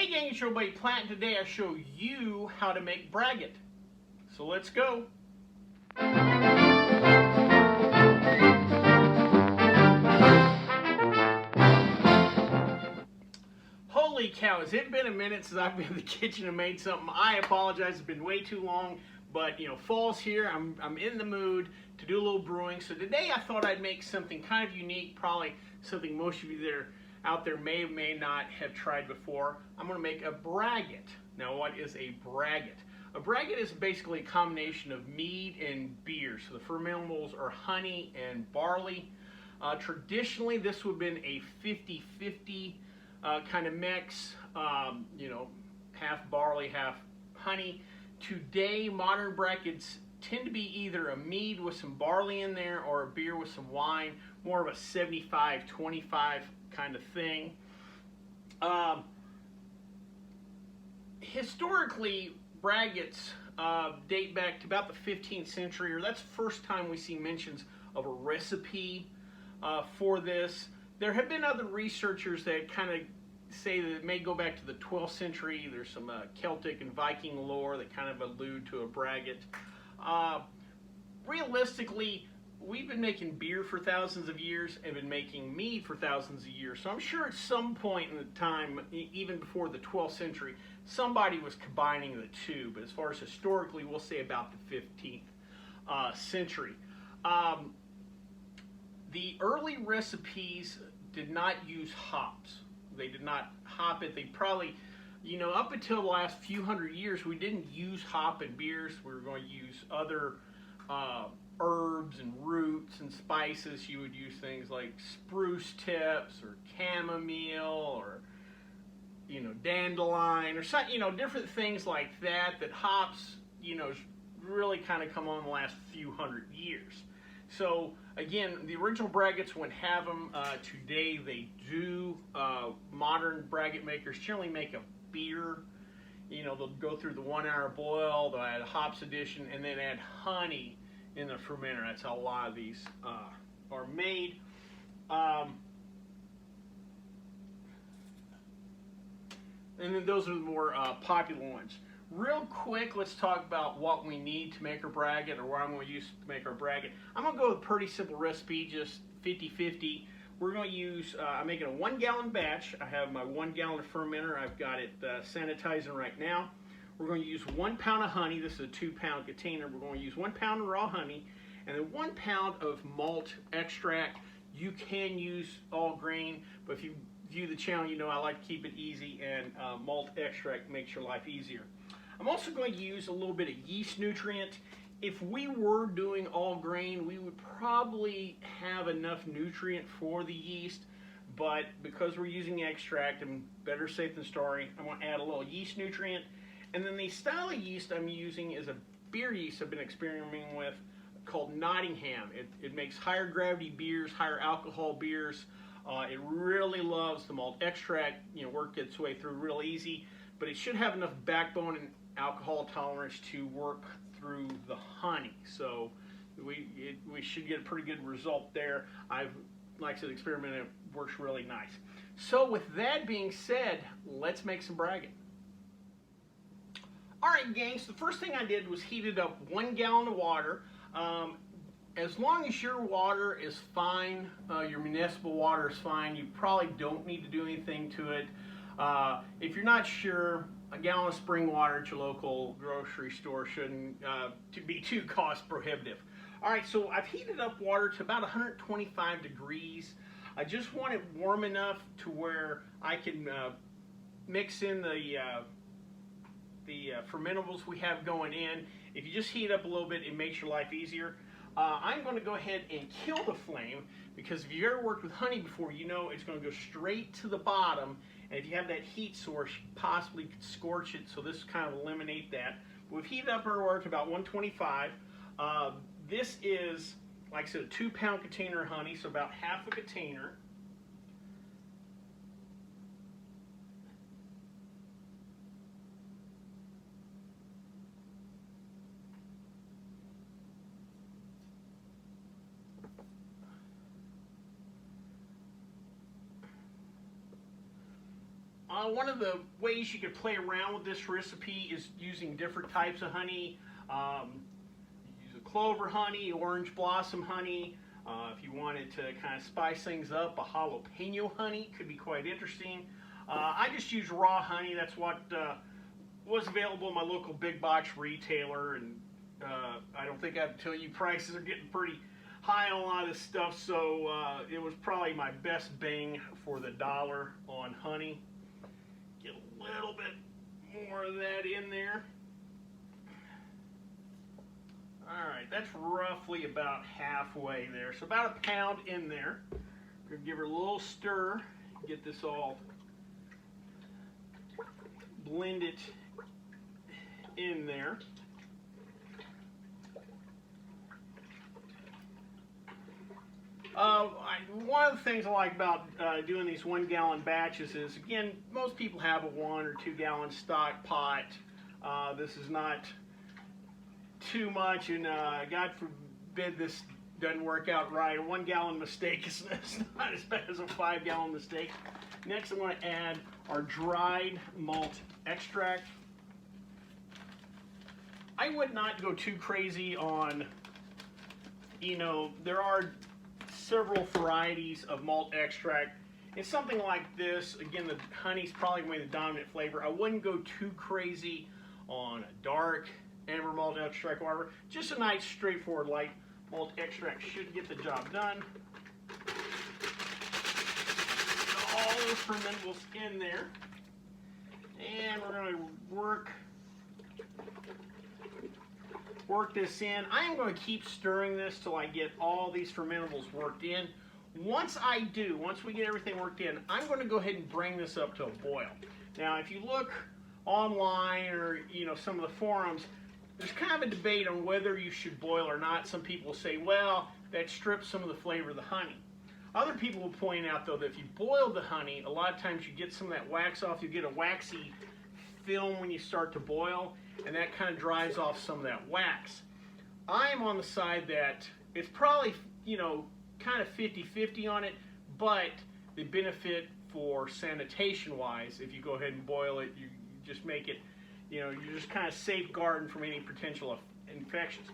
Hey gang, it's your boy Plant. Today I show you how to make Braggot. So let's go. Holy cow, has it been a minute since I've been in the kitchen and made something? I apologize, it's been way too long, but fall's here. I'm in the mood to do a little brewing. So today I thought I'd make something kind of unique, probably something most of you out there may or may not have tried before. I'm going to make a Braggot. Now, what is a Braggot? A Braggot is basically a combination of mead and beer. So the fermentables are honey and barley. Traditionally, this would have been a 50-50 kind of mix, half barley, half honey. Today, modern Braggots tend to be either a mead with some barley in there or a beer with some wine, more of a 75-25 kind of thing. Historically, Braggots date back to about the 15th century, or that's the first time we see mentions of a recipe for this. There have been other researchers that kind of say that it may go back to the 12th century. There's some Celtic and Viking lore that kind of allude to a Braggot. Realistically, we've been making beer for thousands of years and been making mead for thousands of years. So I'm sure at some point in the time, even before the 12th century, somebody was combining the two. But as far as historically, we'll say about the 15th century. The early recipes did not use hops. They did not hop it. They probably, up until the last few hundred years, we didn't use hop in beers. We were going to use other herbs and roots and spices. You would use things like spruce tips or chamomile or dandelion or something, different things like that hops, really kind of come on the last few hundred years. So again, the original Braggots wouldn't have them. Today they do. Modern Braggot makers generally make a beer. They'll go through the 1 hour boil, they'll add a hops addition, and then add honey in the fermenter. That's how a lot of these are made. And then those are the more popular ones. Real quick, let's talk about what we need to make our Braggot, or what I'm going to use to make our Braggot. I'm going to go with a pretty simple recipe, just 50-50. We're going to use, I'm making a 1 gallon batch. I have my 1 gallon fermenter. I've got it sanitizing right now. We're going to use 1 pound of honey. This is a 2 pound container. We're going to use 1 pound of raw honey and then 1 pound of malt extract. You can use all grain, but if you view the channel, I like to keep it easy, and malt extract makes your life easier. I'm also going to use a little bit of yeast nutrient. If we were doing all grain, we would probably have enough nutrient for the yeast, but because we're using extract, and better safe than sorry, I'm going to add a little yeast nutrient. And then the style of yeast I'm using is a beer yeast I've been experimenting with called Nottingham. It makes higher gravity beers, higher alcohol beers. It really loves the malt extract, work its way through real easy, but it should have enough backbone and alcohol tolerance to work through the honey. So we should get a pretty good result there. I've, like I said, experimented. It works really nice. So with that being said, let's make some Braggot. Alright gang, so the first thing I did was heated up 1 gallon of water. As long as your water is fine, your municipal water is fine, you probably don't need to do anything to it. If you're not sure, a gallon of spring water at your local grocery store shouldn't be too cost prohibitive. Alright, so I've heated up water to about 125 degrees. I just want it warm enough to where I can mix in the fermentables we have going in. If you just heat up a little bit, it makes your life easier. I'm going to go ahead and kill the flame, because if you've ever worked with honey before, it's going to go straight to the bottom, and if you have that heat source, you possibly could scorch it, so this kind of eliminate that. But we've heated up our water to about 125. This is, like I said, a 2 pound container of honey, so about half a container. One of the ways you could play around with this recipe is using different types of honey. Use a clover honey, orange blossom honey. If you wanted to kind of spice things up, a jalapeno honey could be quite interesting. I just use raw honey. That's what was available in my local big box retailer, and I don't think I have to tell you prices are getting pretty high on a lot of this stuff, so it was probably my best bang for the dollar on honey. Get a little bit more of that in there. Alright, that's roughly about halfway there, so about a pound in there. We're going to give her a little stir, get this all blended in there. One of the things I like about doing these 1 gallon batches is, again, most people have a 1 or 2 gallon stock pot. This is not too much, and God forbid this doesn't work out right. A 1 gallon mistake is not as bad as a 5 gallon mistake. Next, I'm going to add our dried malt extract. I would not go too crazy on, there are several varieties of malt extract. In something like this, again, the honey's probably going to be the dominant flavor. I wouldn't go too crazy on a dark amber malt extract, whatever. Just a nice, straightforward, light malt extract should get the job done. Get all those fermentables in there, and we're going to work this in. I am going to keep stirring this till I get all these fermentables worked in. Once we get everything worked in, I'm going to go ahead and bring this up to a boil. Now, if you look online or some of the forums, there's kind of a debate on whether you should boil or not. Some people say, well, that strips some of the flavor of the honey. Other people will point out, though, that if you boil the honey, a lot of times you get some of that wax off. You get a waxy film when you start to boil, and that kind of dries off some of that wax. I'm on the side that it's probably, kind of 50-50 on it, but the benefit for sanitation-wise, if you go ahead and boil it, you just make it, you're just kind of safeguarding from any potential infections,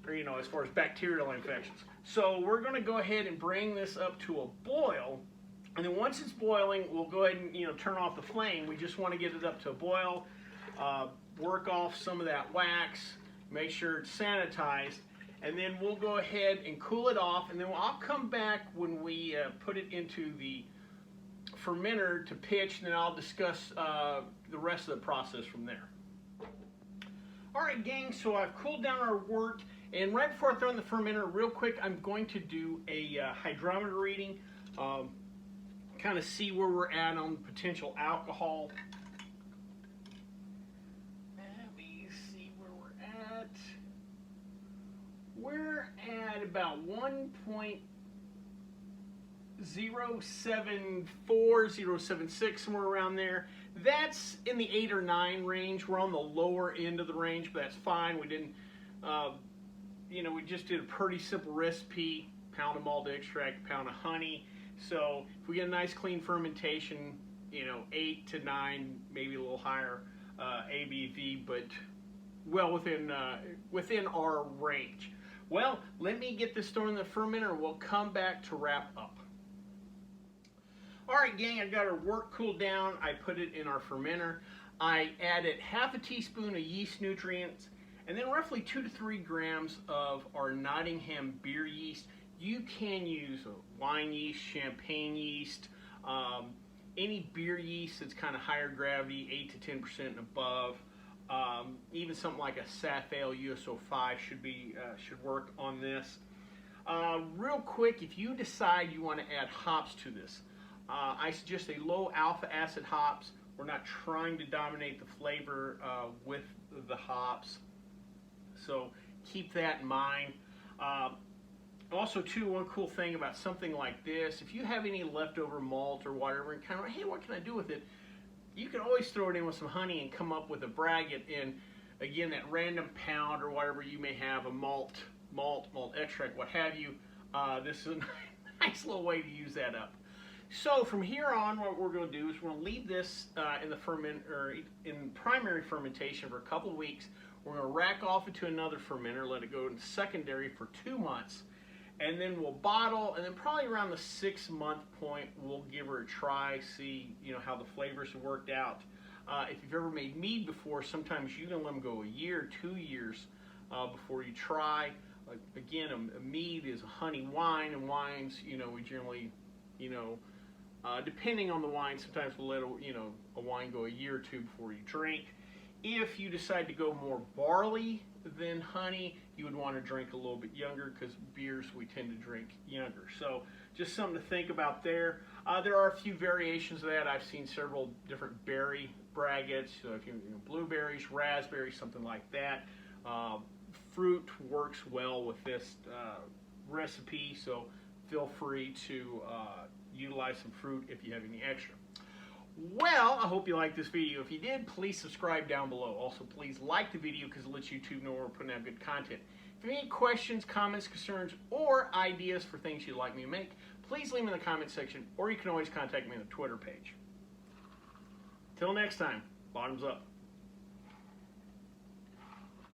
or, as far as bacterial infections. So we're going to go ahead and bring this up to a boil, and then once it's boiling, we'll go ahead and, turn off the flame. We just want to get it up to a boil, work off some of that wax, make sure it's sanitized, and then we'll go ahead and cool it off, and then I'll come back when we put it into the fermenter to pitch, and then I'll discuss the rest of the process from there. Alright, gang, so I've cooled down our wort, and right before I throw in the fermenter, real quick, I'm going to do a hydrometer reading, kind of see where we're at on potential alcohol. Let me see where we're at. We're at about 1.074, 0.76, somewhere around there. That's in the 8 or 9 range. We're on the lower end of the range, but that's fine. We didn't, we just did a pretty simple recipe: pound of malt extract, pound of honey. So if we get a nice clean fermentation, 8 to 9, maybe a little higher ABV, but well within our range. Well, let me get this thrown in the fermenter. We'll come back to wrap up. Alright, gang, I got our wort cooled down. I put it in our fermenter. I added half a teaspoon of yeast nutrients, and then roughly 2 to 3 grams of our Nottingham beer yeast. You can use wine yeast, champagne yeast, any beer yeast that's kind of higher gravity, 8 to 10% and above. Even something like a Saf Ale USO5 should work on this. Real quick, if you decide you want to add hops to this, I suggest a low alpha acid hops. We're not trying to dominate the flavor with the hops, so keep that in mind. Also, too, one cool thing about something like this, if you have any leftover malt or whatever, and kind of, hey, what can I do with it? You can always throw it in with some honey and come up with a Braggot, and again, that random pound or whatever you may have, a malt extract, what have you. This is a nice little way to use that up. So from here on, what we're going to do is we're going to leave this in the in primary fermentation for a couple of weeks. We're going to rack off into another fermenter, let it go in secondary for 2 months, and then we'll bottle. And then probably around the 6-month point, we'll give her a try, see how the flavors have worked out. If you've ever made mead before, sometimes you can let them go a year, 2 years before you try. Again, a mead is a honey wine, and wines, we generally, depending on the wine, sometimes we'll let a wine go a year or 2 before you drink. If you decide to go more barley than honey, you would want to drink a little bit younger, because beers we tend to drink younger. So just something to think about there. There are a few variations of that. I've seen several different berry braggots. So if blueberries, raspberries, something like that. Fruit works well with this recipe, so feel free to utilize some fruit if you have any extra. Well, I hope you liked this video. If you did, please subscribe down below. Also, please like the video because it lets YouTube know we're putting out good content. If you have any questions, comments, concerns, or ideas for things you'd like me to make, please leave them in the comment section, or you can always contact me on the Twitter page. Till next time, bottoms up.